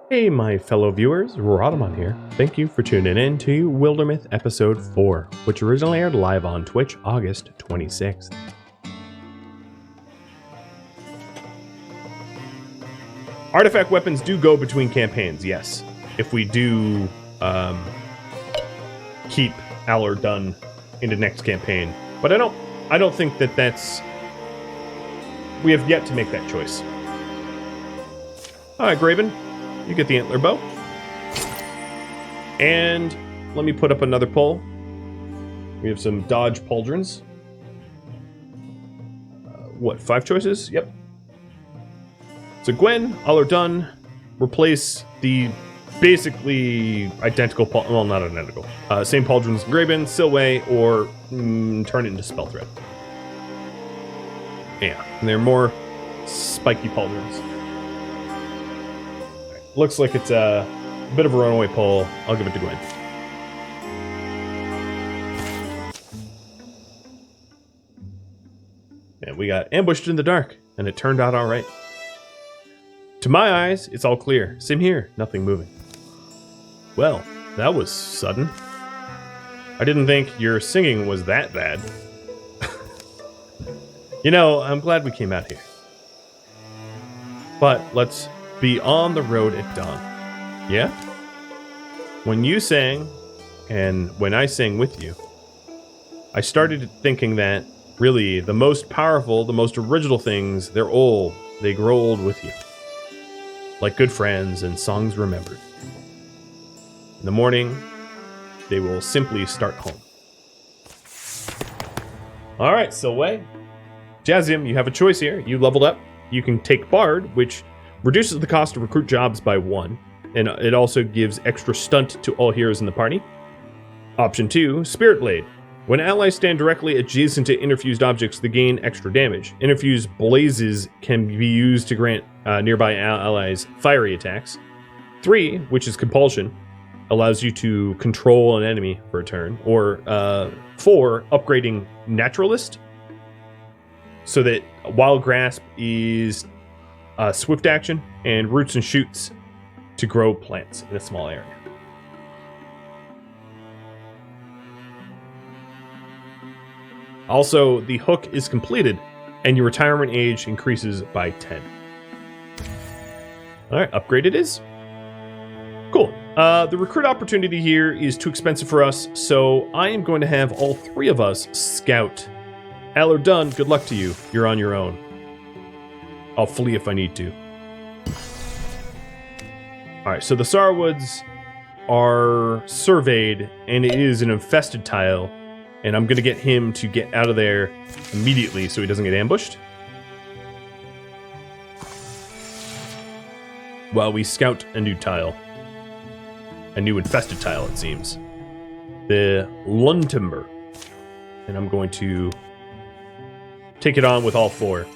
Hey, my fellow viewers, Rhadamant here. Thank you for tuning in to Wildermyth Episode 4, which originally aired live on Twitch August 26th. Artifact weapons do go between campaigns, yes. If we do keep Allor done into next campaign. But I don't think that that's... We have yet to make that choice. Alright, Graven. You get the antler bow. And let me put up another poll. We have some dodge pauldrons. What, 5 choices? Yep. So Gwen, all are done. Replace the basically identical, well, not identical. Same pauldrons, Graven, Silway, or turn it into spell thread. Yeah, and they're more spiky pauldrons. Looks like it's a bit of a runaway poll. I'll give it to Gwen. And we got ambushed in the dark, and it turned out alright. To my eyes, it's all clear. Same here, nothing moving. Well, that was sudden. I didn't think your singing was that bad. You know, I'm glad we came out here. But let's be on the road at dawn. Yeah? When you sang, and when I sang with you, I started thinking that, really, the most powerful, the most original things, they're old. They grow old with you. Like good friends and songs remembered. In the morning, they will simply start home. Alright, Silway. Jazium, you have a choice here. You leveled up. You can take Bard, which reduces the cost to recruit jobs by 1, and it also gives extra stunt to all heroes in the party. Option 2, Spirit Blade. When allies stand directly adjacent to interfused objects, they gain extra damage. Interfused blazes can be used to grant nearby allies fiery attacks. 3, which is Compulsion, allows you to control an enemy for a turn. Or 4, upgrading Naturalist, so that Wild Grasp is swift action, and Roots and Shoots to grow plants in a small area. Also, the hook is completed, and your retirement age increases by 10. Alright, upgrade it is. Cool. The recruit opportunity here is too expensive for us, so I am going to have all 3 of us scout. Allor done, good luck to you. You're on your own. I'll flee if I need to. Alright, so the Sarwoods are surveyed, and it is an infested tile, and I'm going to get him to get out of there immediately so he doesn't get ambushed. While we scout a new tile. A new infested tile, it seems. The Luntimber. And I'm going to take it on with all 4.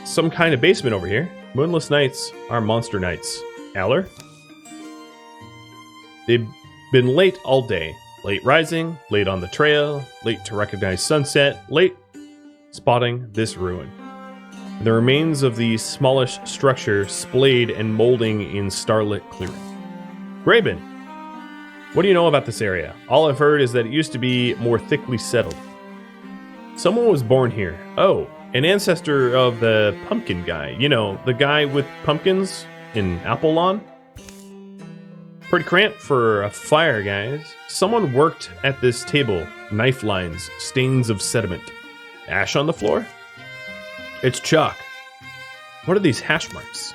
Some kind of basement over here. Moonless nights are monster nights. Allor? They've been late all day. Late rising, late on the trail, late to recognize sunset, late spotting this ruin. The remains of the smallish structure splayed and molding in starlit clearing. Graben, what do you know about this area? All I've heard is that it used to be more thickly settled. Someone was born here. Oh, an ancestor of the pumpkin guy. You know, the guy with pumpkins in Apple Lawn? Pretty cramped for a fire, guys. Someone worked at this table. Knife lines, stains of sediment. Ash on the floor? It's chalk. What are these hash marks?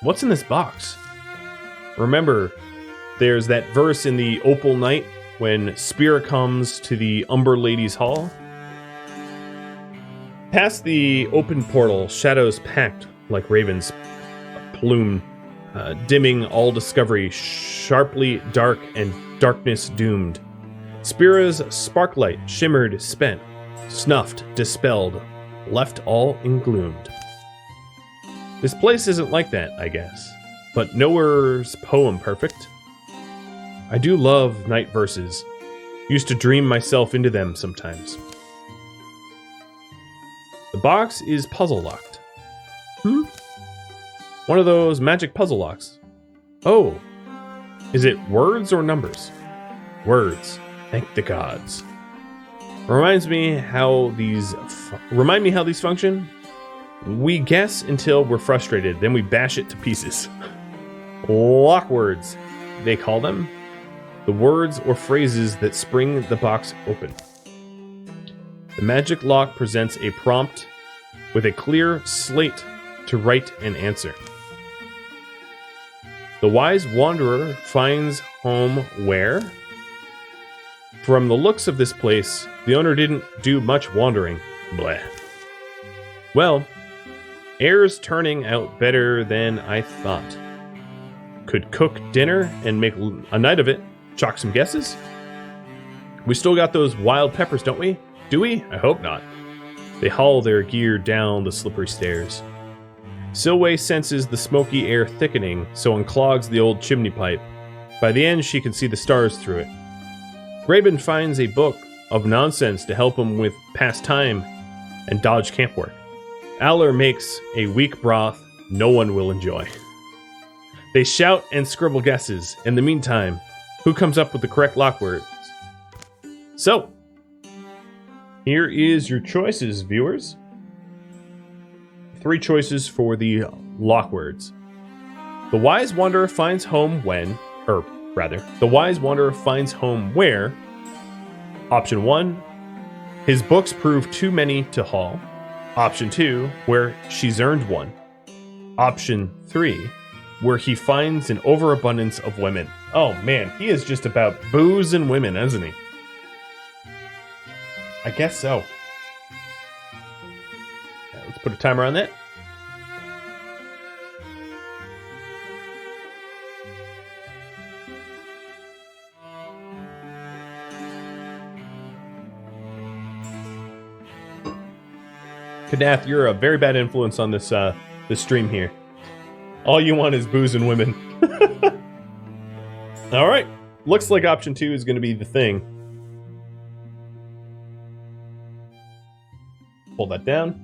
What's in this box? Remember, there's that verse in the Opal Night when Spira comes to the Umber Ladies' Hall? Past the open portal, shadows packed like ravens plume, dimming all discovery, sharply dark and darkness doomed. Spira's sparklight shimmered, spent, snuffed, dispelled, left all engloomed. This place isn't like that, I guess, but nowhere's poem perfect. I do love night verses, Used to dream myself into them sometimes. The box is puzzle locked. One of those magic puzzle locks. Oh. Is it words or numbers? Words. Thank the gods. Remind me how these function? We guess until we're frustrated, then we bash it to pieces. Lock words, they call them. The words or phrases that spring the box open. The magic lock presents a prompt with a clear slate to write an answer. The wise wanderer finds home where? From the looks of this place, the owner didn't do much wandering. Bleh. Well, air's turning out better than I thought. Could cook dinner and make a night of it. Chalk some guesses? We still got those wild peppers, don't we? Do we? I hope not. They haul their gear down the slippery stairs. Silway senses the smoky air thickening, so unclogs the old chimney pipe. By the end, she can see the stars through it. Graben finds a book of nonsense to help him with past time and dodge camp work. Aller makes a weak broth no one will enjoy. They shout and scribble guesses. In the meantime, who comes up with the correct lock words? So, here is your choices, viewers. 3 choices for the lock words. The wise wanderer finds home when, the wise wanderer finds home where? Option 1, his books prove too many to haul. Option 2, where she's earned one. Option 3, where he finds an overabundance of women. Oh man, he is just about booze and women, isn't he? I guess so. Let's put a timer on that. Kadath, you're a very bad influence on this stream here. All you want is booze and women. All right, looks like option 2 is going to be the thing. Pull that down.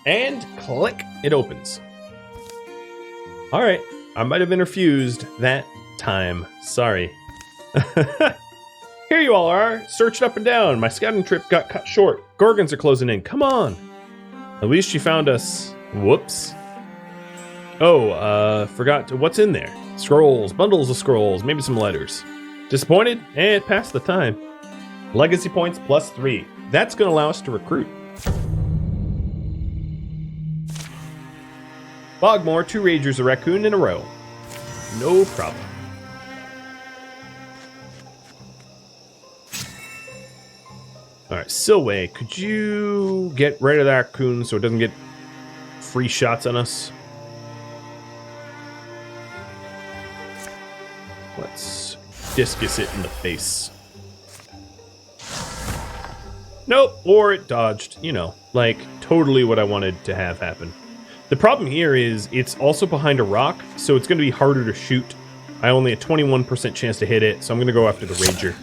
And click, it opens. All right, I might have interfused that time. Sorry. Here you all are, searched up and down. My scouting trip got cut short. Gorgons are closing in, come on. At least you found us. Whoops. Oh, forgot what's in there. Scrolls, bundles of scrolls, maybe some letters. Disappointed? It passed the time. Legacy points +3. That's going to allow us to recruit. Bogmore, 2 Ragers, a raccoon in a row. No problem. Alright, Silway, could you get rid of that raccoon so it doesn't get free shots on us? Let's discus it in the face. Nope, or it dodged, you know, like totally what I wanted to have happen. The problem here is it's also behind a rock, so it's going to be harder to shoot. I only have a 21% chance to hit it, so I'm going to go after the Rager.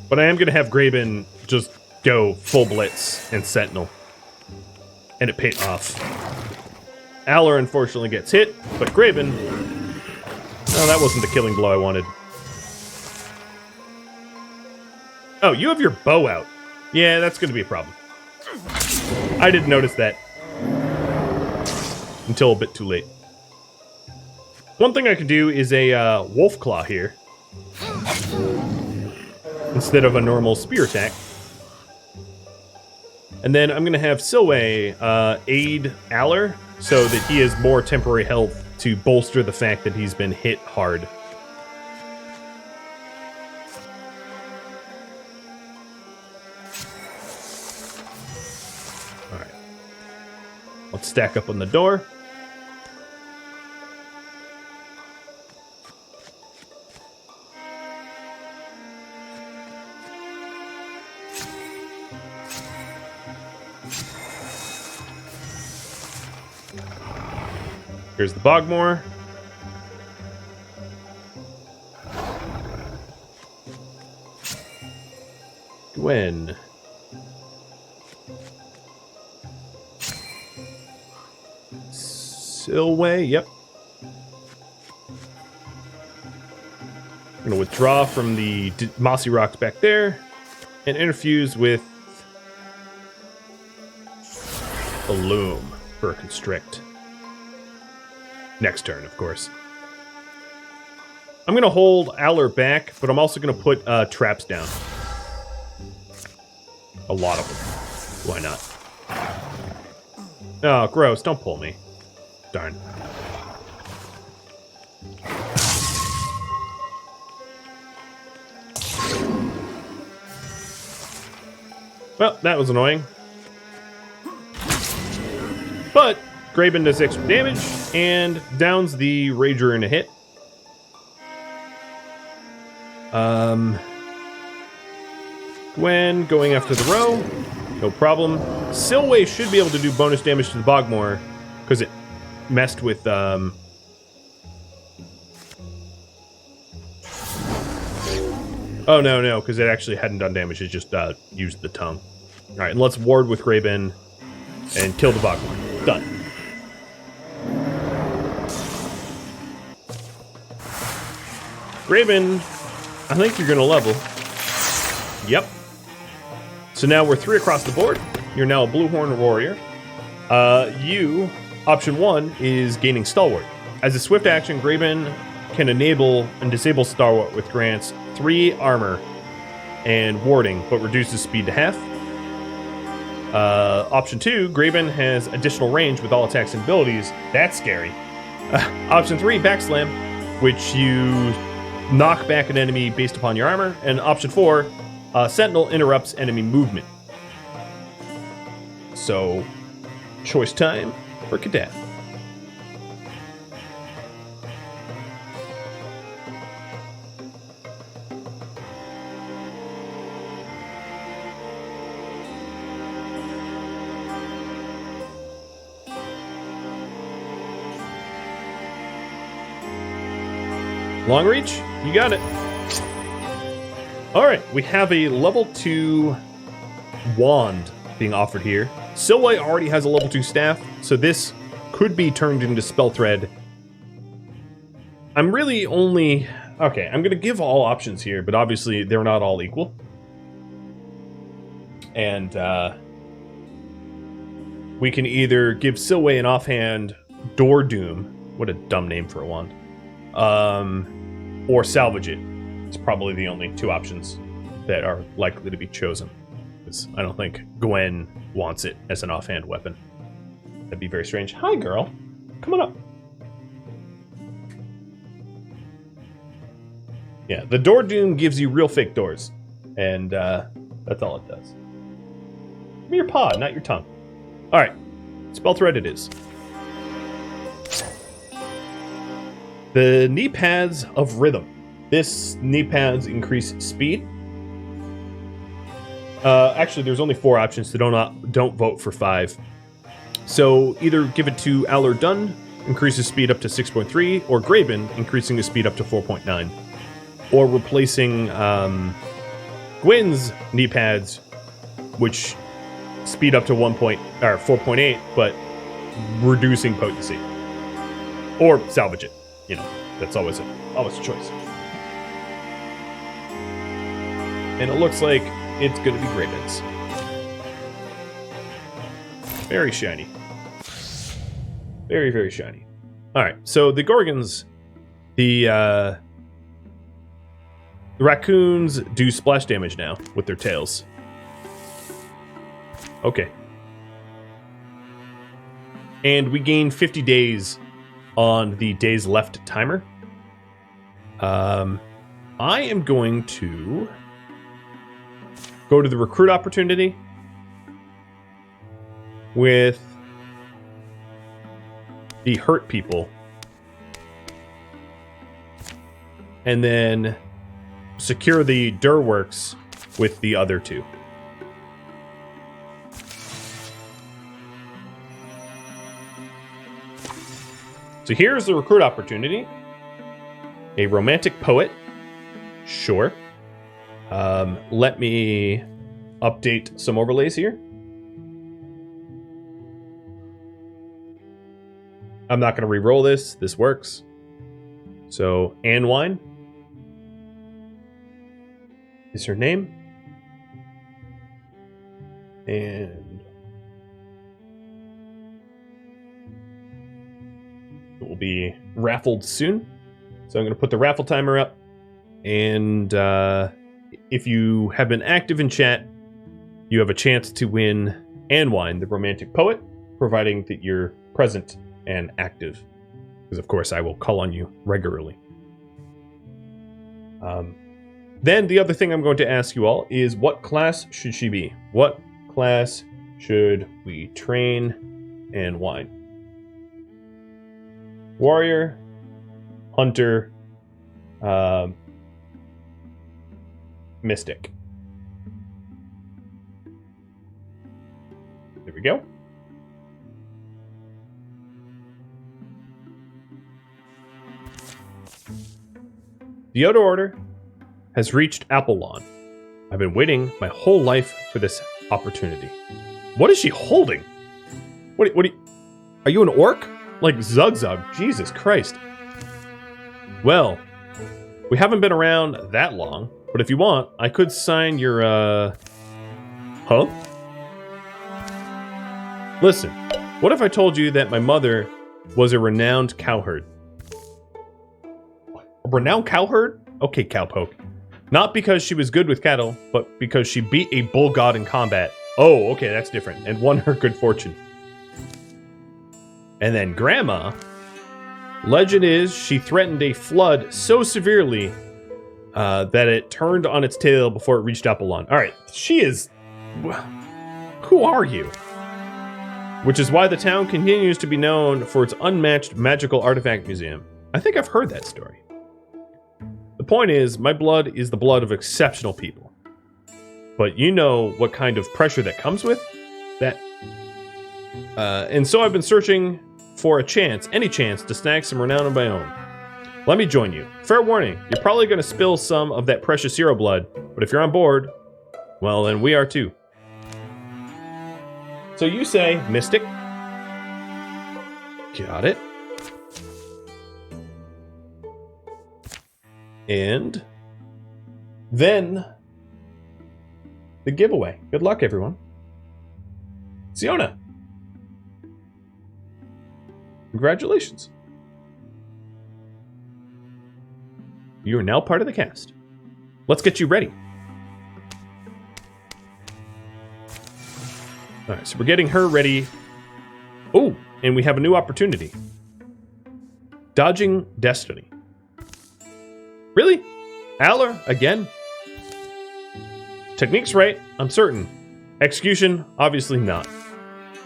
But I am going to have Graben just go full blitz and sentinel. And it paid off. Aller unfortunately gets hit, but Graben... Oh, that wasn't the killing blow I wanted. Oh, you have your bow out. Yeah, that's going to be a problem. I didn't notice that. Until a bit too late. One thing I could do is a wolf claw here. Instead of a normal spear attack. And then I'm going to have Silway aid Aller so that he has more temporary health to bolster the fact that he's been hit hard. Alright. Let's stack up on the door. Here's the Bogmore. Gwen. Silway, yep. I'm going to withdraw from the mossy rocks back there and interfuse with a loom for a constrict. Next turn, of course. I'm going to hold Aller back, but I'm also going to put traps down. A lot of them. Why not? Oh, gross. Don't pull me. Darn. Well, that was annoying. But Graben does extra damage and downs the Rager in a hit. Gwen going after the row. No problem. Silway should be able to do bonus damage to the Bogmore because it messed with oh no, because it actually hadn't done damage. It just used the tongue. Alright, and let's ward with Graben and kill the Bogmore. Done. Graben, I think you're gonna level. Yep. So now we're 3 across the board. You're now a Blue Horn Warrior. You, option 1, is gaining Stalwart. As a swift action, Graben can enable and disable Stalwart with grants 3 armor and warding, but reduces speed to half. Option 2, Graben has additional range with all attacks and abilities. That's scary. Option 3, Backslam, which you knock back an enemy based upon your armor. And option 4, Sentinel interrupts enemy movement. So, choice time for Cadet. Long reach, you got it. All right, we have a level 2 wand being offered here. Silway already has a level 2 staff, so this could be turned into Spell Thread. I'm really only... Okay, I'm going to give all options here, but obviously they're not all equal. And we can either give Silway an offhand Door Doom. What a dumb name for a wand. Or salvage it. It's probably the only 2 options that are likely to be chosen. Because I don't think Gwen wants it as an offhand weapon. That'd be very strange. Hi, girl. Come on up. Yeah, the Door Doom gives you real fake doors. And that's all it does. Give me your paw, not your tongue. Alright. Spell Thread it is. The knee pads of Rhythm. This knee pads increase speed. Actually, there's only 4 options, so don't vote for 5. So either give it to Aller Dunn, increases speed up to 6.3, or Graben, increasing the speed up to 4.9. Or replacing Gwen's knee pads, which speed up to 4.8, but reducing potency. Or salvage it. You know, that's always a choice. And it looks like it's going to be Graben's. Very shiny. Very, very shiny. Alright, so the Gorgons, the raccoons do splash damage now with their tails. Okay. And we gain 50 days on the days left timer. I am going to go to the recruit opportunity with the hurt people. And then secure the Durworks with the other 2. So here's the recruit opportunity. A romantic poet. Sure. Let me update some overlays here. I'm not going to re-roll this. This works. So, Anwine is her name. And it will be raffled soon. So I'm going to put the raffle timer up. And if you have been active in chat, you have a chance to win Anwine, the romantic poet, providing that you're present and active. Because, of course, I will call on you regularly. Then the other thing I'm going to ask you all is, what class should she be? What class should we train Anwine? Warrior, hunter, mystic. There we go. The Yoda Order has reached Applelawn. I've been waiting my whole life for this opportunity. What is she holding? What are you an orc? Like Zug Zug? Jesus Christ. Well, we haven't been around that long, but if you want, I could sign your, Huh? Listen, what if I told you that my mother was a renowned cowherd? A renowned cowherd? Okay, cowpoke. Not because she was good with cattle, but because she beat a bull god in combat. Oh, okay, that's different. And won her good fortune. And then Grandma. Legend is she threatened a flood so severely that it turned on its tail before it reached Applelawn. All right, she is... Who are you? Which is why the town continues to be known for its unmatched magical artifact museum. I think I've heard that story. The point is, my blood is the blood of exceptional people. But you know what kind of pressure that comes with that. And so I've been searching for a chance, any chance, to snag some renown of my own. Let me join you. Fair warning, you're probably going to spill some of that precious hero blood, but if you're on board, well, then we are too. So you say, Mystic. Got it. And then the giveaway. Good luck, everyone. Siona. Congratulations. You are now part of the cast. Let's get you ready. All right, so we're getting her ready. Oh, and we have a new opportunity. Dodging Destiny. Really? Aller, again? Technique's right, I'm certain. Execution, obviously not.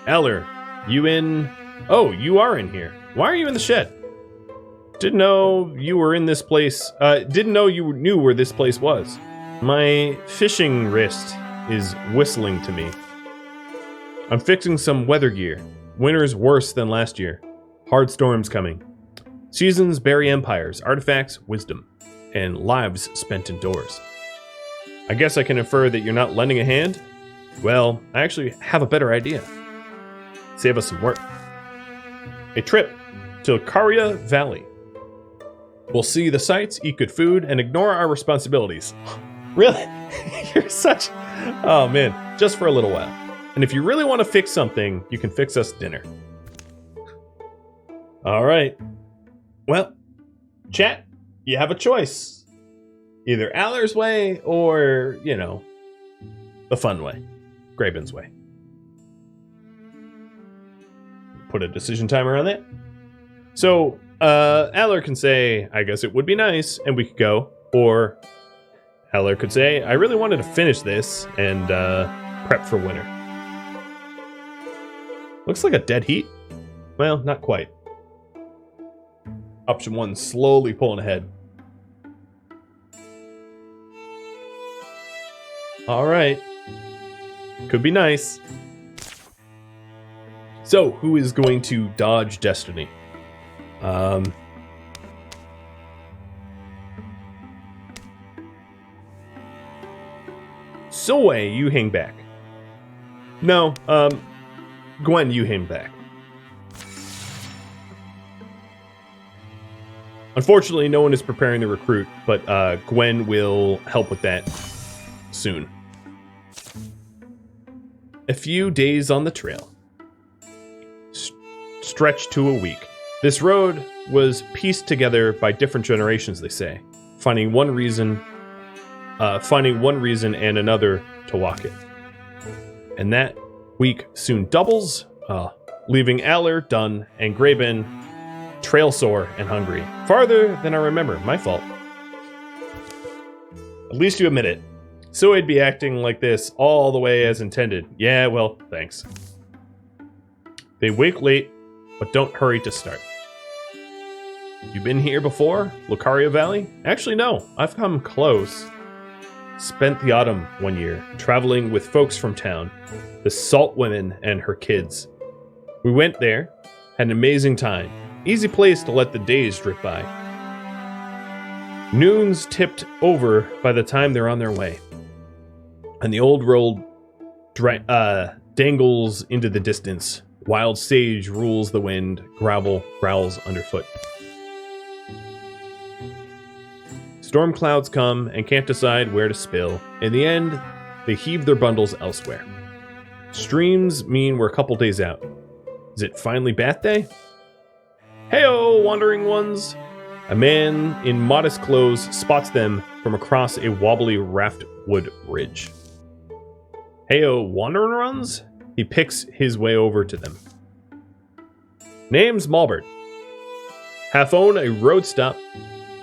Aller, you in... Oh, you are in here. Why are you in the shed? Didn't know you were in this place. Didn't know you knew where this place was. My fishing wrist is whistling to me. I'm fixing some weather gear. Winter's worse than last year. Hard storms coming. Seasons bury empires, artifacts, wisdom, and lives spent indoors. I guess I can infer that you're not lending a hand? Well, I actually have a better idea. Save us some work. A trip to Caria Valley. We'll see the sights, eat good food, and ignore our responsibilities. Really? You're such... Oh, man. Just for a little while. And if you really want to fix something, you can fix us dinner. All right. Well, chat, you have a choice. Either Aller's way or, you know, the fun way. Graben's way. Put a decision timer on that. So, Aller can say, I guess it would be nice, and we could go. Or Aller could say, I really wanted to finish this and prep for winter. Looks like a dead heat. Well, not quite. Option 1 slowly pulling ahead. All right. Could be nice. So, who is going to dodge Destiny? Soy, you hang back. No, Gwen, you hang back. Unfortunately, no one is preparing to recruit, but Gwen will help with that soon. A few days on the trail. Stretched to a week. This road was pieced together by different generations, they say, finding one reason and another to walk it. And that week soon doubles, leaving Aller, Dunn, and Graben trail sore and hungry. Farther than I remember. My fault. At least you admit it. So I'd be acting like this all the way as intended. Yeah, well, thanks. They wake late, but don't hurry to start. You been here before? Lucaria Valley? Actually, no. I've come close. Spent the autumn one year, traveling with folks from town. The Salt Woman and her kids. We went there, had an amazing time. Easy place to let the days drip by. Noon's tipped over by the time they're on their way. And the old road dangles into the distance. Wild sage rules the wind. Gravel growls underfoot. Storm clouds come and can't decide where to spill. In the end, they heave their bundles elsewhere. Streams mean we're a couple days out. Is it finally bath day? Heyo, wandering ones! A man in modest clothes spots them from across a wobbly raftwood ridge. Heyo, wandering ones? He picks his way over to them. Name's Malbert. Half own a road stop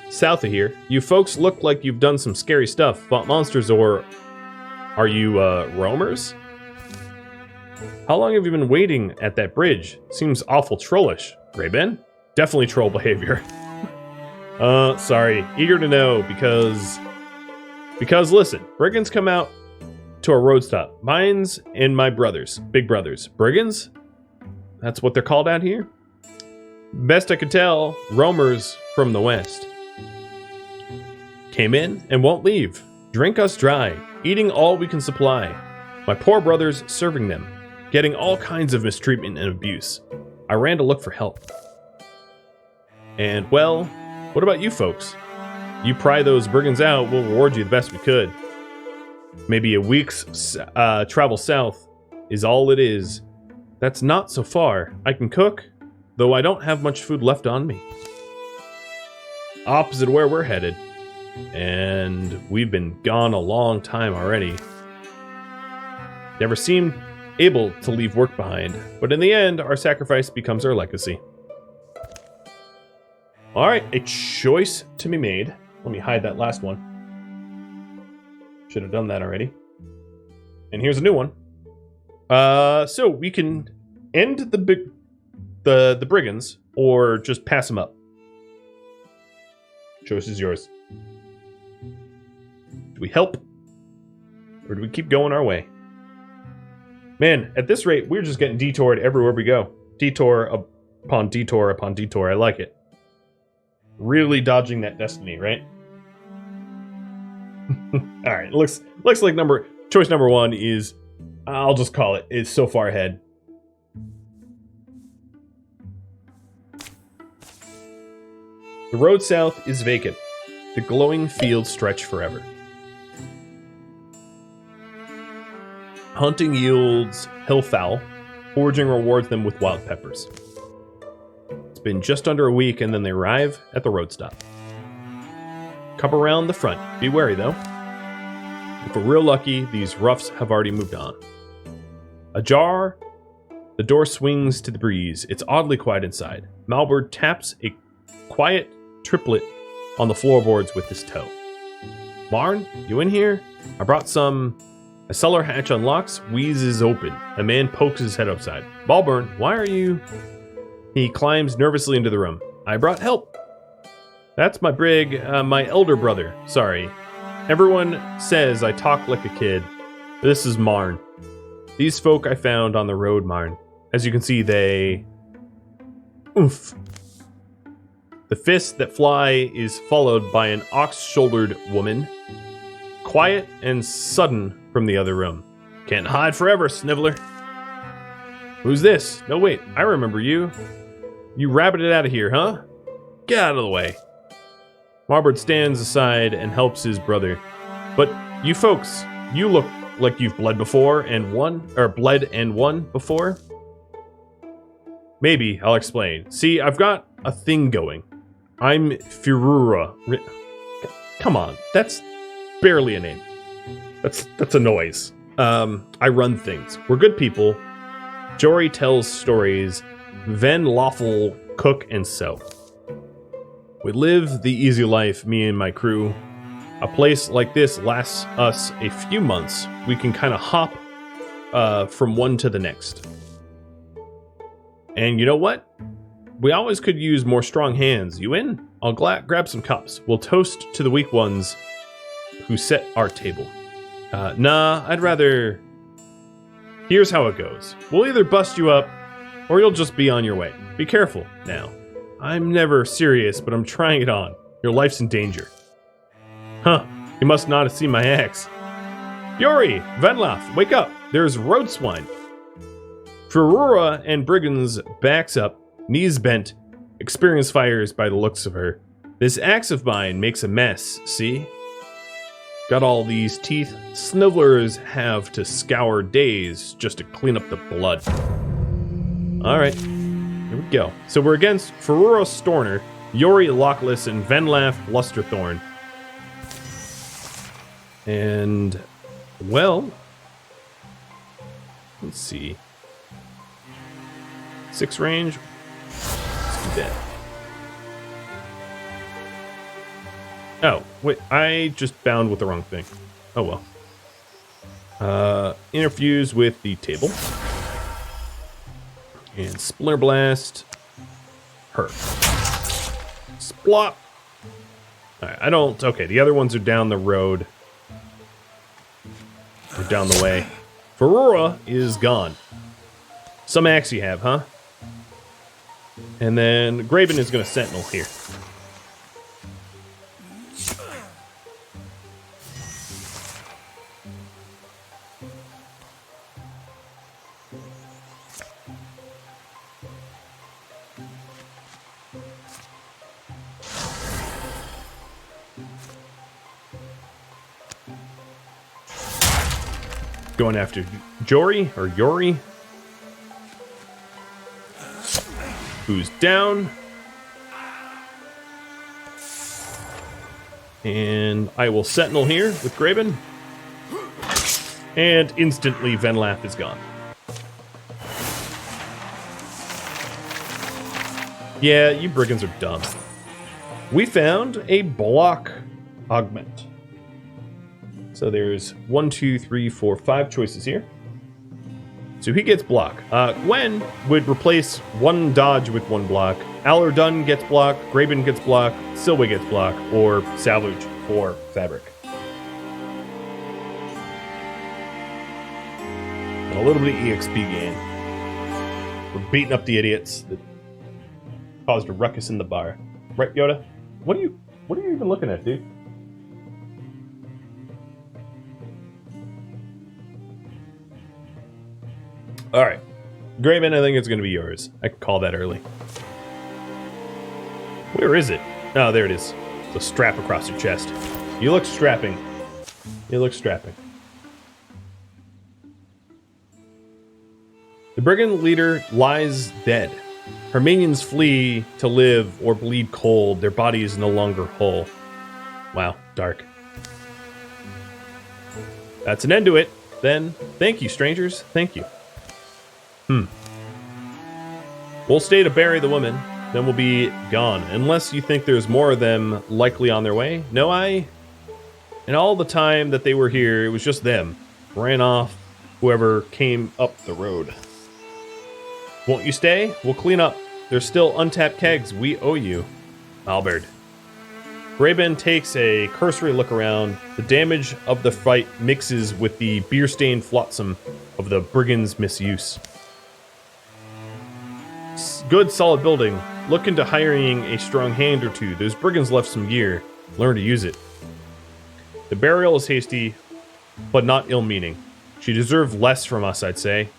south of here. You folks look like you've done some scary stuff, fought monsters, or are you, roamers? How long have you been waiting at that bridge? Seems awful trollish. Graben? Definitely troll behavior. Sorry. Eager to know, because listen, brigands come out to a road stop. Mine's and my brothers. Big brothers. Brigands? That's what they're called out here? Best I could tell, roamers from the west. Came in and won't leave. Drink us dry, eating all we can supply. My poor brothers serving them, getting all kinds of mistreatment and abuse. I ran to look for help. And, well, what about you folks? You pry those brigands out, we'll reward you the best we could. Maybe a week's travel south is all it is. That's not so far. I can cook, though I don't have much food left on me. Opposite where we're headed. And we've been gone a long time already. Never seemed able to leave work behind, but in the end, our sacrifice becomes our legacy. Alright, a choice to be made. Let me hide that last one. Should have done that already. And here's a new one. So we can end the brigands, or just pass them up. Choice is yours. Do we help? Or do we keep going our way? Man, at this rate, we're just getting detoured everywhere we go. Detour upon detour upon detour. I like it. Really dodging that destiny, right? Alright, looks like choice number one is, I'll just call it, is so far ahead. The road south is vacant. The glowing fields stretch forever. Hunting yields hillfowl. Foraging rewards them with wild peppers. It's been just under a week and then they arrive at the road stop. Come around the front. Be wary though. If we're real lucky, these roughs have already moved on. Ajar, the door swings to the breeze. It's oddly quiet inside. Malbert taps a quiet triplet on the floorboards with his toe. Marn, you in here? I brought some. A cellar hatch unlocks, wheezes open. A man pokes his head outside. Balburn, why are you? He climbs nervously into the room. I brought help. That's my my elder brother. Sorry. Everyone says I talk like a kid. This is Marn. These folk I found on the road, Marn. As you can see, they... Oof. The fist that fly is followed by an ox-shouldered woman. Quiet and sudden from the other room. Can't hide forever, Sniveler. Who's this? No, wait, I remember you. You rabbited out of here, huh? Get out of the way. Marbert stands aside and helps his brother. But you folks, you look like you've bled before and won, or bled and won before. Maybe, I'll explain. See, I've got a thing going. I'm Furura. Come on, that's barely a name. That's a noise. I run things. We're good people. Jory tells stories. Ven lawful cook and sew. We live the easy life, me and my crew. A place like this lasts us a few months. We can kind of hop from one to the next. And you know what? We always could use more strong hands. You in? I'll grab some cups. We'll toast to the weak ones who set our table. Nah, I'd rather... Here's how it goes. We'll either bust you up, or you'll just be on your way. Be careful, now. I'm never serious, but I'm trying it on. Your life's in danger. Huh, you must not have seen my axe. Yuri, Venlaf, wake up. There's road swine. Ferrura and Brigand's backs up, knees bent, experience fires by the looks of her. This axe of mine makes a mess, see? Got all these teeth snivellers have to scour days just to clean up the blood. Alright, here we go. So we're against Ferrura Storner, Yori Lockless, and Venlaf Lusterthorn. And, well, let's see. 6 range. Let's do that. Oh, wait, I just bound with the wrong thing. Oh well. Interfuse with the table. And Splinter Blast. Her. Splop. Alright, I don't... Okay, the other ones are down the road. Or down the way. Ferrura is gone. Some axe you have, huh? And then Graven is going to Sentinel here. Going after Jory, or Yori. Who's down. And I will Sentinel here with Graven. And instantly Venlaf is gone. Yeah, you brigands are dumb. We found a block augment. So there's 1, 2, 3, 4, 5 choices here. So he gets block. Gwen would replace 1 dodge with 1 block. Allerdun gets block. Graven gets block. Silwe gets block. Or salvage for fabric. And a little bit of EXP gain. We're beating up the idiots that caused a ruckus in the bar. Right, Yoda? What are you even looking at, dude? Alright. Graven, I think it's going to be yours. I can call that early. Where is it? Oh, there it is. The strap across your chest. You look strapping. You look strapping. The brigand leader lies dead. Her minions flee to live or bleed cold. Their body is no longer whole. Wow, dark. That's an end to it. Then, thank you, strangers. Thank you. We'll stay to bury the woman, then we'll be gone. Unless you think there's more of them likely on their way. No, and all the time that they were here, it was just them. Ran off whoever came up the road. Won't you stay? We'll clean up. There's still untapped kegs. We owe you. Albert. Graben takes a cursory look around. The damage of the fight mixes with the beer-stained flotsam of the brigand's misuse. Good solid building, look into hiring a strong hand or two. Those brigands left some gear. Learn to use it. The burial is hasty, but not ill-meaning. She deserved less from us, I'd say.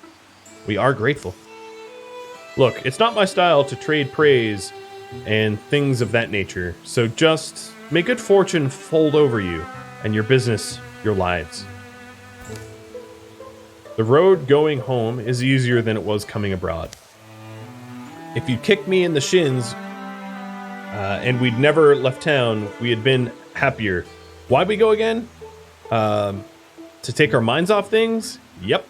We are grateful. Look, it's not my style to trade praise and things of that nature, so just may good fortune fold over you and your business, your lives. The road going home is easier than it was coming abroad. If you'd kicked me in the shins and we'd never left town, we had been happier. Why'd we go again? To take our minds off things? Yep.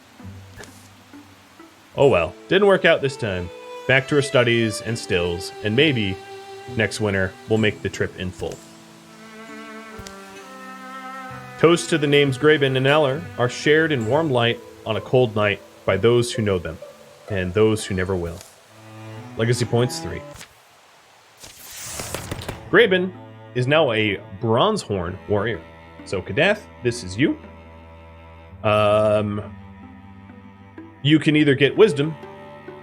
Oh well, didn't work out this time. Back to our studies and stills, and maybe next winter we'll make the trip in full. Toast to the names Graben and Eller are shared in warm light on a cold night by those who know them, and those who never will. Legacy points 3. Graben is now a Bronzehorn warrior. So Kadath, this is you. You can either get Wisdom.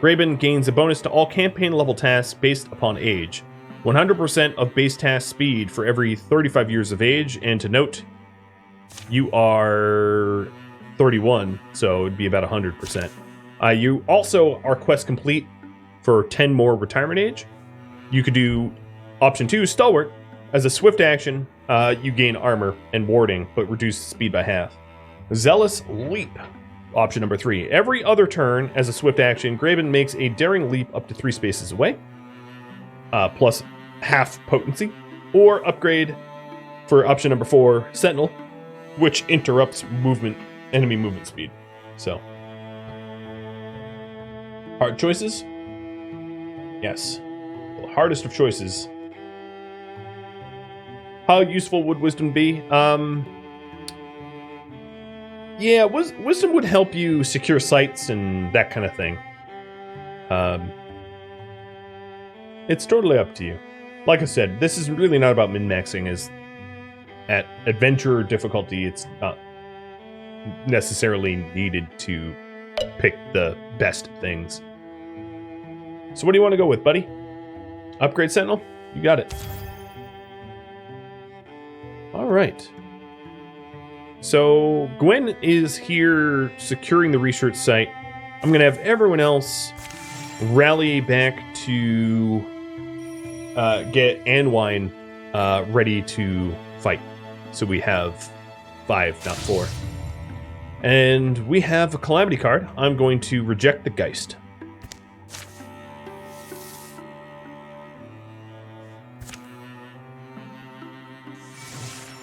Graben gains a bonus to all campaign level tasks based upon age. 100% of base task speed for every 35 years of age, and to note, you are 31, so it'd be about 100%. You also are quest complete for 10 more retirement age. You could do option 2, Stalwart. As a swift action, you gain armor and warding, but reduce speed by half. Zealous Leap, option number 3. Every other turn, as a swift action, Graben makes a daring leap up to 3 spaces away, plus half potency, or upgrade for option number 4, Sentinel, which interrupts enemy movement speed. So, hard choices? Yes, the hardest of choices. How useful would Wisdom be? Yeah, Wisdom would help you secure sites and that kind of thing. It's totally up to you. Like I said, this is really not about min-maxing. As at adventure difficulty, it's not necessarily needed to pick the best things. So what do you want to go with, buddy? Upgrade Sentinel? You got it. All right. So Gwen is here securing the research site. I'm going to have everyone else rally back to get Anwine ready to fight. So we have 5, not 4. And we have a Calamity card. I'm going to reject the Geist.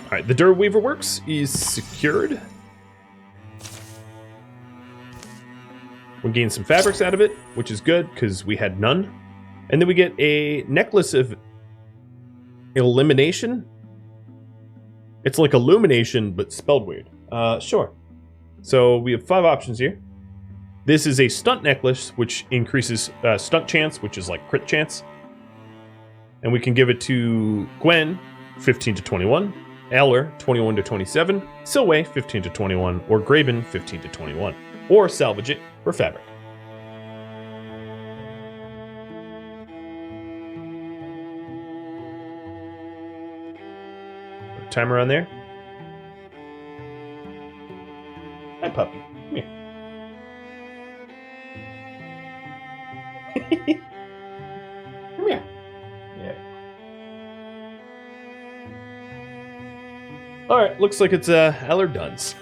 Alright, the Dur Weaver Works is secured. We gain some fabrics out of it, which is good, because we had none. And then we get a Necklace of Elimination. It's like Illumination, but spelled weird. Sure. So we have 5 options here. This is a Stunt Necklace, which increases stunt chance, which is like crit chance. And we can give it to Gwen, 15 to 21. Eller, 21 to 27, Silway, 15 to 21, or Graben, 15 to 21, or salvage it for fabric. Put a timer on there. Hi, puppy. Come here. Come here. Yeah. Alright, looks like it's Eller Duns.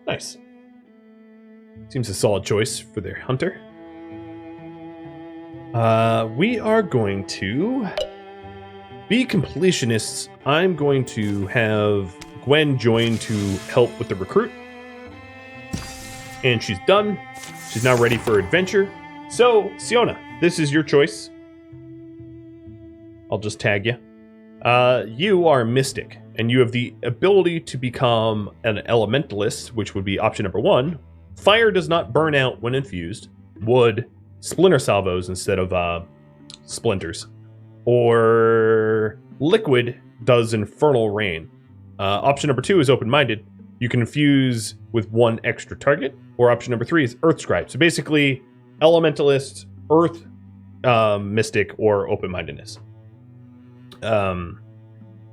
Nice. Seems a solid choice for their hunter. We are going to be completionists. I'm going to have Gwen join to help with the recruit. And she's done. She's now ready for adventure. So, Siona, this is your choice. I'll just tag you. You are a mystic, and you have the ability to become an elementalist, which would be option number 1. Fire does not burn out when infused. Wood, splinter salvos instead of splinters. Or liquid does infernal rain. Option number 2 is open-minded. You can infuse with 1 extra target. Or option number 3 is earth scribe. So basically, elementalist, earth mystic or open-mindedness. An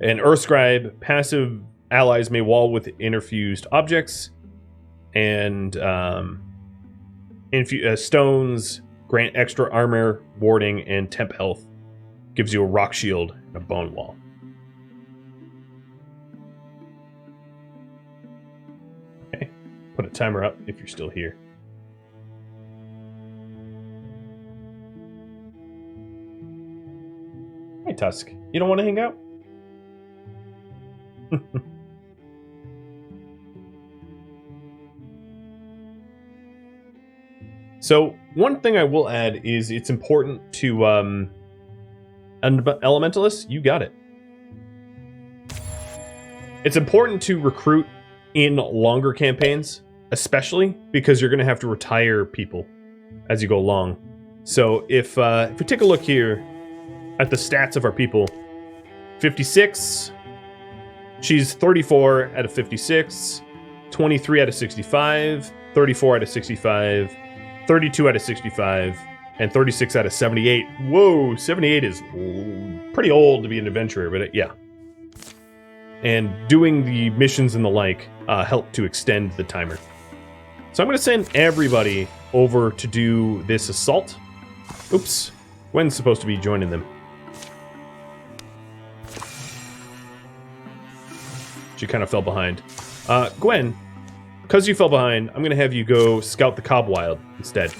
earth scribe, passive allies may wall with interfused objects, and stones grant extra armor, warding, and temp health. Gives you a rock shield and a bone wall. Okay, put a timer up if you're still here. Hey, Tusk, you don't want to hang out? So, one thing I will add is it's important to, Elementalists, you got it. It's important to recruit in longer campaigns, especially because you're going to have to retire people as you go along. So if we take a look here at the stats of our people, 56, she's 34 out of 56, 23 out of 65, 34 out of 65, 32 out of 65, and 36 out of 78. Whoa, 78 is pretty old to be an adventurer, but yeah. And doing the missions and the like help to extend the timer. So I'm going to send everybody over to do this assault. Oops, Gwen's supposed to be joining them. She kind of fell behind. Gwen, because you fell behind, I'm going to have you go scout the Cobwild instead.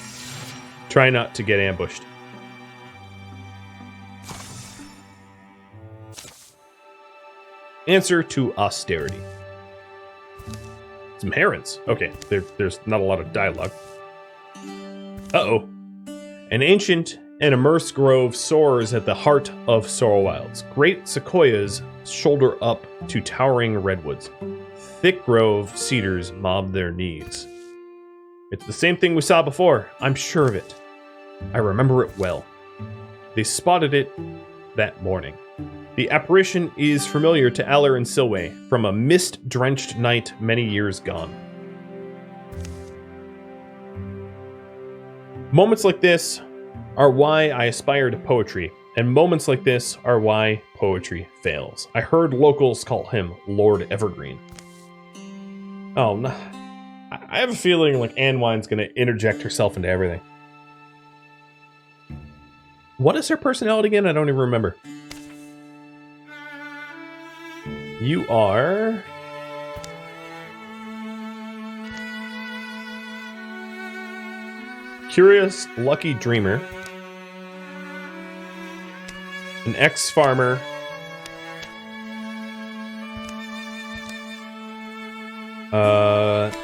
Try not to get ambushed. Answer to austerity. Some herons. Okay, there's not a lot of dialogue. Uh-oh. An ancient and immersed grove soars at the heart of Sorrowwilds. Great sequoias shoulder up to towering redwoods. Thick grove cedars mob their knees. It's the same thing we saw before. I'm sure of it. I remember it well. They spotted it that morning. The apparition is familiar to Aller and Silway from a mist-drenched night many years gone. Moments like this are why I aspire to poetry, and moments like this are why poetry fails. I heard locals call him Lord Evergreen. Oh, no. I have a feeling like Anwine's going to interject herself into everything. What is her personality again? I don't even remember. You are... Curious, lucky dreamer. An ex-farmer.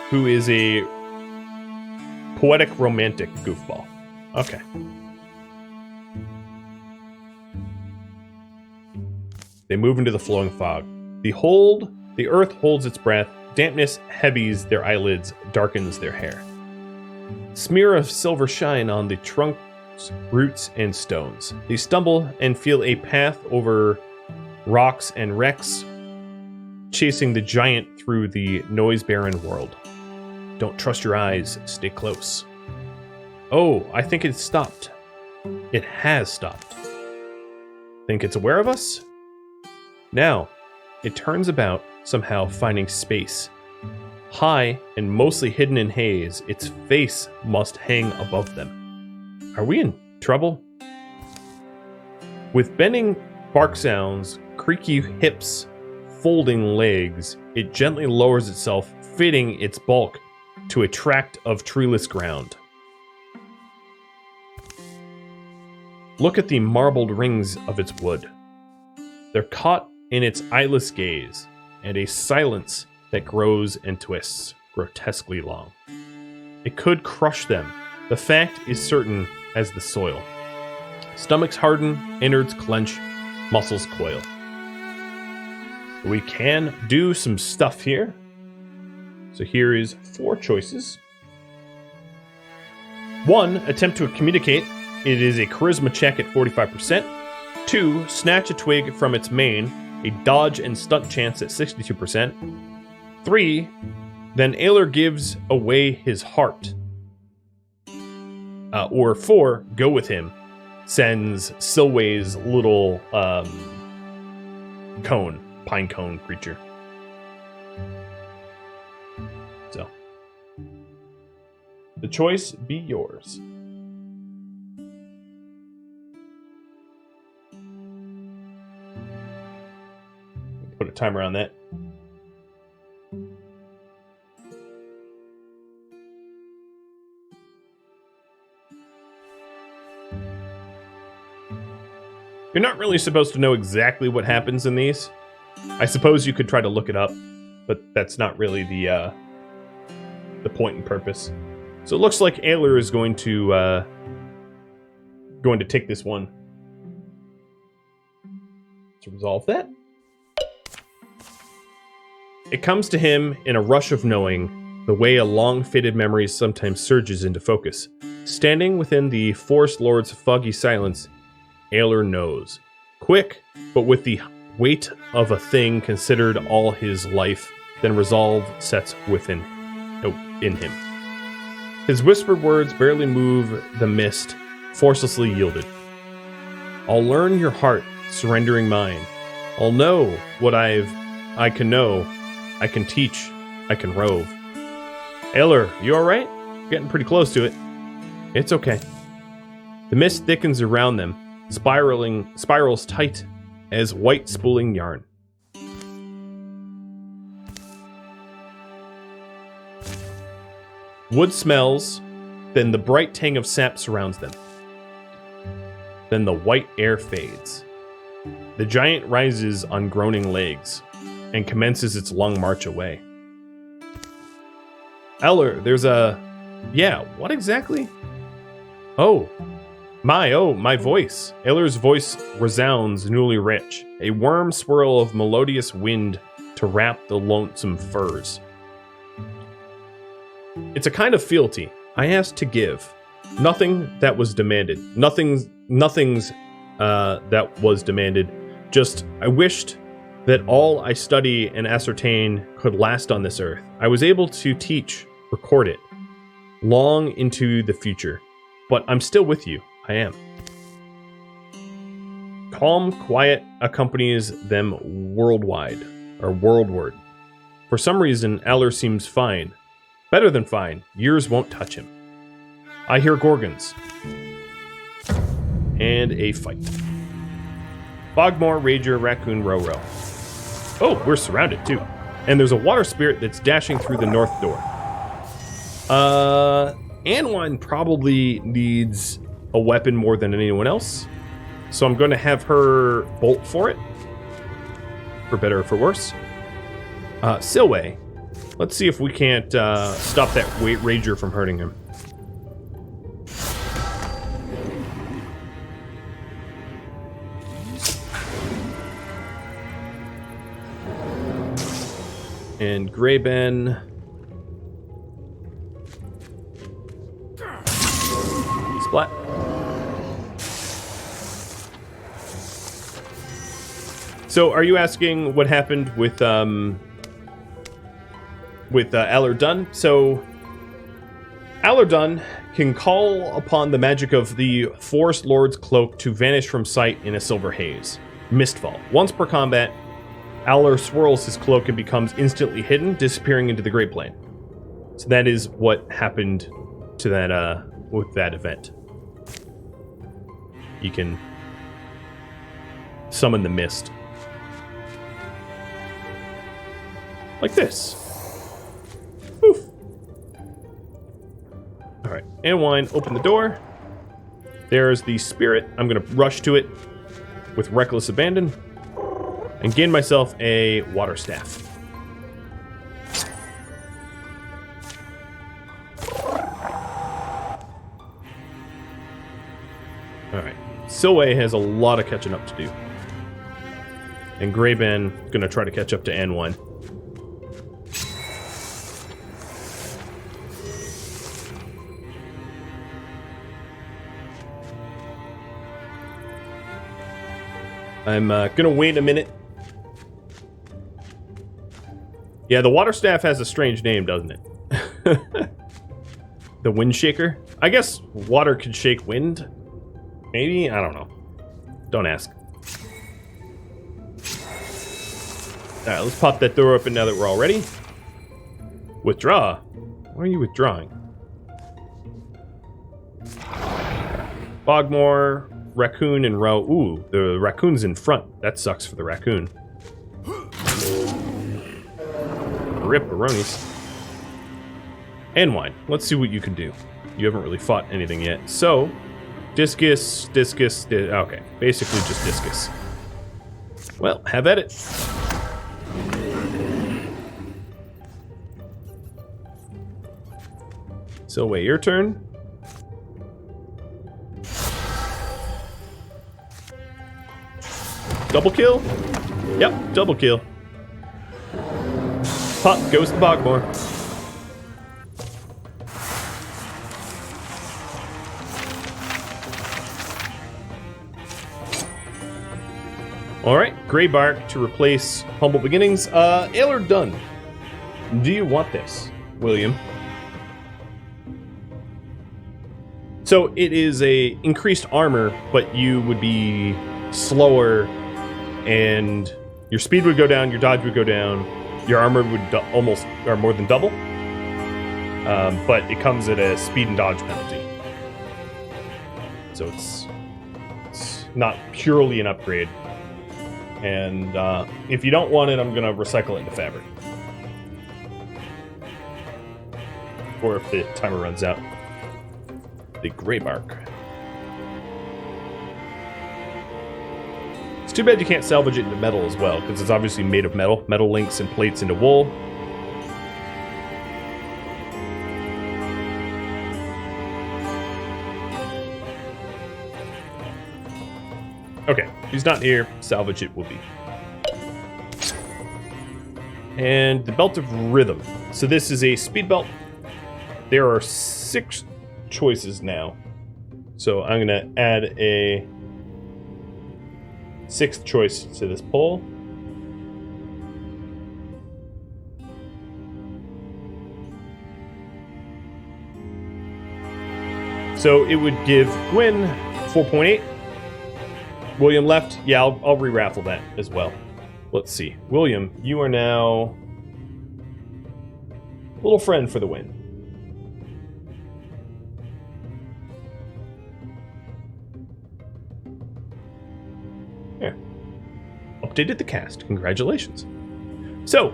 Who is a poetic romantic goofball. Okay. They move into the flowing fog. The earth holds its breath. Dampness heavies their eyelids, darkens their hair. Smear of silver shine on the trunks, roots, and stones. They stumble and feel a path over rocks and wrecks, chasing the giant through the noise-barren world. Don't trust your eyes, stay close. Oh, I think it's stopped. It has stopped. Think it's aware of us? Now, it turns about, somehow finding space. High and mostly hidden in haze, its face must hang above them. Are we in trouble? With bending bark sounds, creaky hips, folding legs, it gently lowers itself, fitting its bulk to a tract of treeless ground. Look at the marbled rings of its wood. They're caught in its eyeless gaze, and a silence that grows and twists, grotesquely long. It could crush them. The fact is certain as the soil. Stomachs harden, innards clench, muscles coil. We can do some stuff here. So here is 4 choices. 1, attempt to communicate. It is a charisma check at 45%. 2, snatch a twig from its mane. A dodge and stunt chance at 62%. 3, then Ayler gives away his heart. or 4, go with him, sends Silway's little pine cone creature. So, the choice be yours. Put a timer on that. You're not really supposed to know exactly what happens in these. I suppose you could try to look it up, but that's not really the point and purpose. So it looks like Ayler is going to take this one to resolve that. It comes to him in a rush of knowing, the way a long-faded memory sometimes surges into focus. Standing within the Forest Lord's foggy silence, Ayler knows. Quick, but with the weight of a thing considered all his life, then resolve sets in him. His whispered words barely move the mist, forcelessly yielded. I'll learn your heart, surrendering mine. I'll know what I can know. I can teach. I can rove. Ayler, you alright? Getting pretty close to it. It's okay. The mist thickens around them, spirals tight as white spooling yarn. Wood smells, then the bright tang of sap surrounds them. Then the white air fades. The giant rises on groaning legs and commences its long march away. Ayler, there's a... Yeah, what exactly? Oh, my voice. Ayler's voice resounds newly rich, a warm swirl of melodious wind to wrap the lonesome firs. It's a kind of fealty I asked to give. Nothing that was demanded. Nothing's that was demanded. Just, I wished that all I study and ascertain could last on this earth. I was able to teach, record it, long into the future. But I'm still with you. I am. Calm, quiet accompanies them worldwide, or worldward. For some reason, Ayler seems fine. Better than fine. Years won't touch him. I hear Gorgons. And a fight. Bogmore, Rager, Raccoon, Row. Oh, we're surrounded too. And there's a water spirit that's dashing through the north door. Anwine probably needs a weapon more than anyone else. So I'm going to have her bolt for it. For better or for worse. Silway, let's see if we can't stop that Rager from hurting him. And Grayben. Splat. So, are you asking what happened with Ayler Dunn? So, Ayler Dunn can call upon the magic of the Forest Lord's cloak to vanish from sight in a silver haze. Mistfall. Once per combat, Ayler swirls his cloak and becomes instantly hidden, disappearing into the Great Plain. So that is what happened to that with that event. You can summon the mist. Like this. Oof. Alright, Anwine, open the door. There's the spirit. I'm going to rush to it with reckless abandon and gain myself a water staff. Alright, Silway has a lot of catching up to do. And Grayben gonna try to catch up to Anwine. I'm gonna wait a minute. Yeah, the water staff has a strange name, doesn't it? The Windshaker? I guess water could shake wind. Maybe? I don't know. Don't ask. Alright, let's pop that door open now that we're all ready. Withdraw? Why are you withdrawing? Bogmore, raccoon, and row. Ooh, the raccoon's in front. That sucks for the raccoon. Rip-a-ronies. Anwine, let's see what you can do. You haven't really fought anything yet. So, discus, okay, basically just discus. Well, have at it. So, wait, your turn. Double kill? Yep, double kill. Pop goes to Bogmore. Alright, Grey Bark to replace Humble Beginnings. Ale done. Do you want this, William? So it is a increased armor, but you would be slower, and your speed would go down, your dodge would go down, your armor would almost, or more than double. But it comes at a speed and dodge penalty. So it's not purely an upgrade. And if you don't want it, I'm going to recycle it into fabric. Or if the timer runs out. The Grey Bark. It's too bad you can't salvage it into metal as well, because it's obviously made of metal. Metal links and plates into wool. Okay, he's not here. Salvage it will be. And the Belt of Rhythm. So this is a speed belt. There are 6 choices now. So I'm going to add a 6th choice to this poll. So it would give Gwyn 4.8. William left. Yeah, I'll re-raffle that as well. Let's see. William, you are now a little friend for the win. Yeah. Updated the cast. Congratulations. So,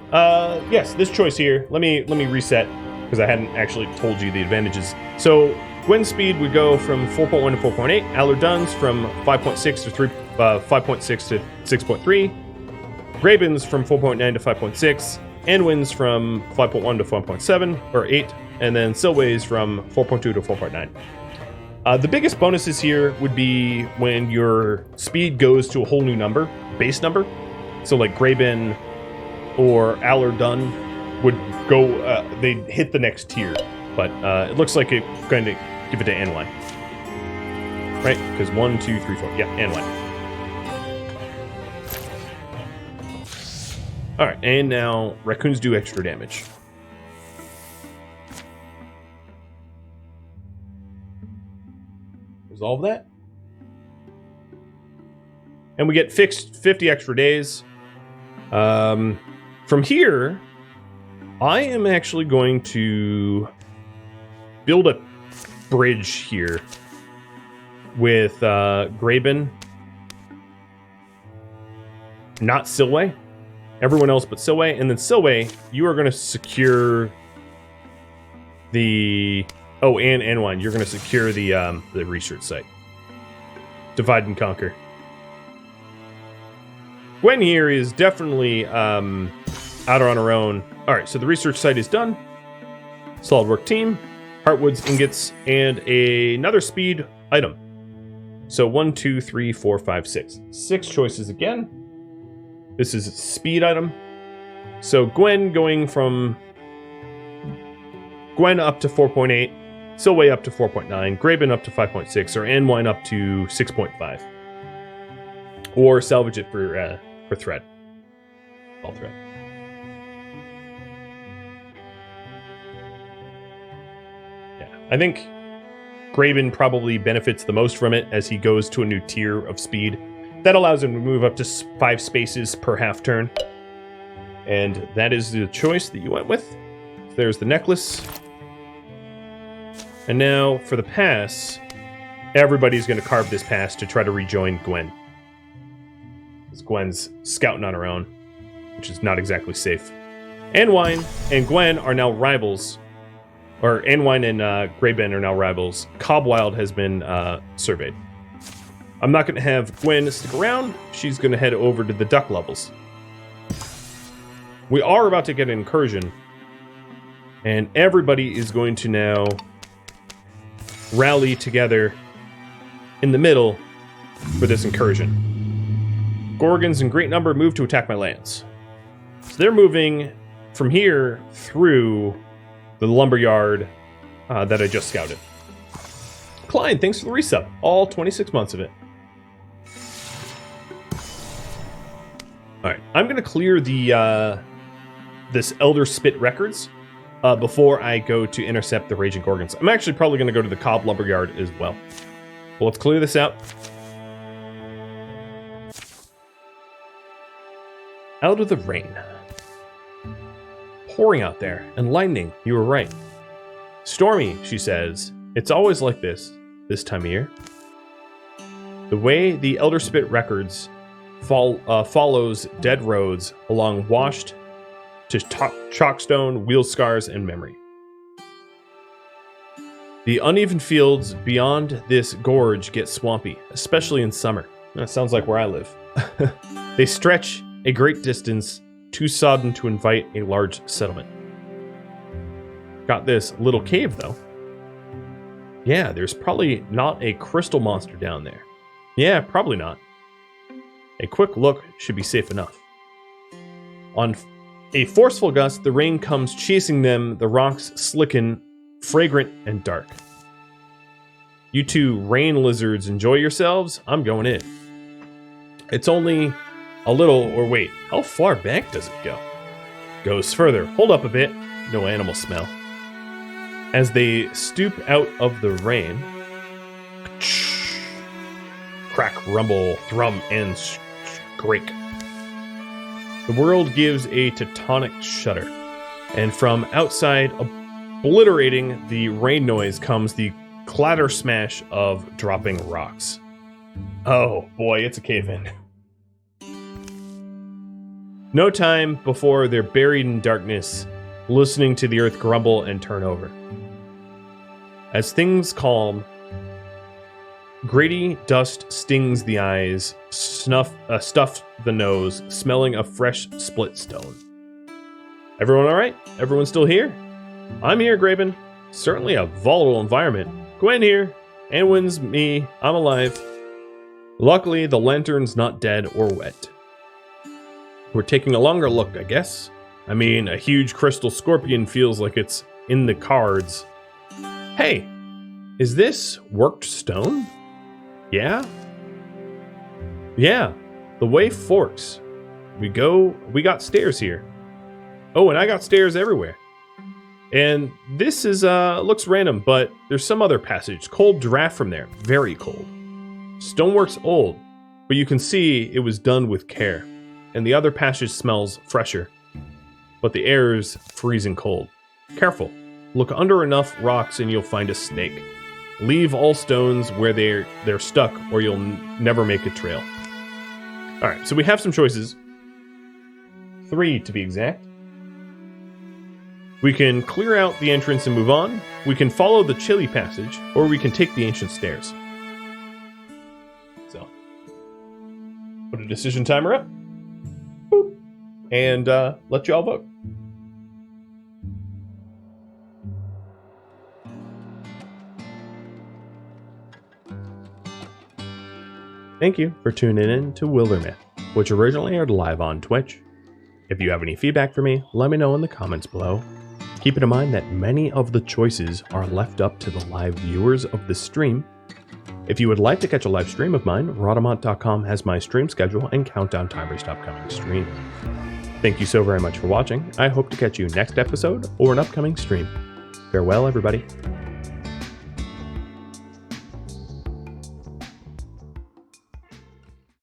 yes, this choice here. Let me reset because I hadn't actually told you the advantages. So, Gwen's speed would go from 4.1 to 4.8. Allerdun's from 5.6 to 5.6 to 6.3. Graben's from 4.9 to 5.6. Anwine's from 5.1 to 5.7 or 8, and then Silway's from 4.2 to 4.9. The biggest bonuses here would be when your speed goes to a whole new number, base number. So like Graben or Allerdun would go, they'd hit the next tier. But it looks like it's going to give it to Anwine. Right? Because 1, 2, 3, 4. Yeah, Anwine. Alright, and now raccoons do extra damage. Resolve that. And we get fixed 50 extra days. From here, I am actually going to build a bridge here with Graben, not Silway. Everyone else but Silway. And then Silway, you are going to secure the... Oh, and Anwine, you're going to secure the research site. Divide and conquer. Gwen here is definitely out on her own. Alright, so the research site is done. Solid work team. Heartwood's ingots, and another speed item. So 1, 2, 3, 4, 5, 6. 6 choices again. This is a speed item. So Gwen going from Gwen up to 4.8, Silway up to 4.9, Graben up to 5.6, or Anwine up to 6.5. Or salvage it for thread. All thread. I think Graben probably benefits the most from it as he goes to a new tier of speed. That allows him to move up to 5 spaces per half turn. And that is the choice that you went with. There's the necklace. And now for the pass, everybody's going to carve this pass to try to rejoin Gwen. Because Gwen's scouting on her own, which is not exactly safe. Anwine and Gwen are now rivals. Or Anwine and Graben are now rivals. Cobwild has been surveyed. I'm not going to have Gwen stick around. She's going to head over to the duck levels. We are about to get an incursion. And everybody is going to now rally together in the middle for this incursion. Gorgons in great number move to attack my lands. So they're moving from here through the lumberyard that I just scouted. Klein, thanks for the resub. All 26 months of it. Alright, I'm going to clear the this Elder Spit records before I go to intercept the Raging Gorgons. I'm actually probably going to go to the Cobb Lumberyard as well. Well, let's clear this out. Out of the rain. Pouring out there, and lightning, you were right. Stormy, she says. It's always like this time of year. The way the Elder Spit records follows dead roads along washed to chalkstone, wheel scars, and memory. The uneven fields beyond this gorge get swampy, especially in summer. That sounds like where I live. They stretch a great distance, too sodden to invite a large settlement. Got this little cave, though. Yeah, there's probably not a crystal monster down there. Yeah, probably not. A quick look should be safe enough. On a forceful gust, the rain comes chasing them, the rocks slicken, fragrant and dark. You two rain lizards enjoy yourselves? I'm going in. It's only a little, or wait, how far back does it go? Goes further. Hold up a bit. No animal smell. As they stoop out of the rain, crack, rumble, thrum, and scrake. The world gives a tectonic shudder, and from outside, obliterating the rain noise, comes the clatter smash of dropping rocks. Oh boy, it's a cave-in. No time before they're buried in darkness, listening to the earth grumble and turn over. As things calm, Grady dust stings the eyes, stuffed the nose, smelling of fresh split stone. Everyone all right? Everyone still here? I'm here, Graben. Certainly a volatile environment. Gwen here. Anwin's me. I'm alive. Luckily, the lantern's not dead or wet. We're taking a longer look, I guess. I mean, a huge crystal scorpion feels like it's in the cards. Hey, is this worked stone? Yeah? Yeah, the way forks. We got stairs here. Oh, and I got stairs everywhere. And this is, looks random, but there's some other passage. Cold draft from there. Very cold. Stonework's old, but you can see it was done with care. And the other passage smells fresher, but the air is freezing cold. Careful. Look under enough rocks and you'll find a snake. Leave all stones where they're stuck or you'll never make a trail. Alright, so we have some choices. 3 to be exact. We can clear out the entrance and move on. We can follow the chilly passage, or we can take the ancient stairs. So, put a decision timer up. Boop. And let you all vote. Thank you for tuning in to Wildermyth, which originally aired live on Twitch. If you have any feedback for me, let me know in the comments below. Keep in mind that many of the choices are left up to the live viewers of the stream. If you would like to catch a live stream of mine, Rhadamant.com has my stream schedule and countdown timers to upcoming streams. Thank you so very much for watching. I hope to catch you next episode or an upcoming stream. Farewell, everybody.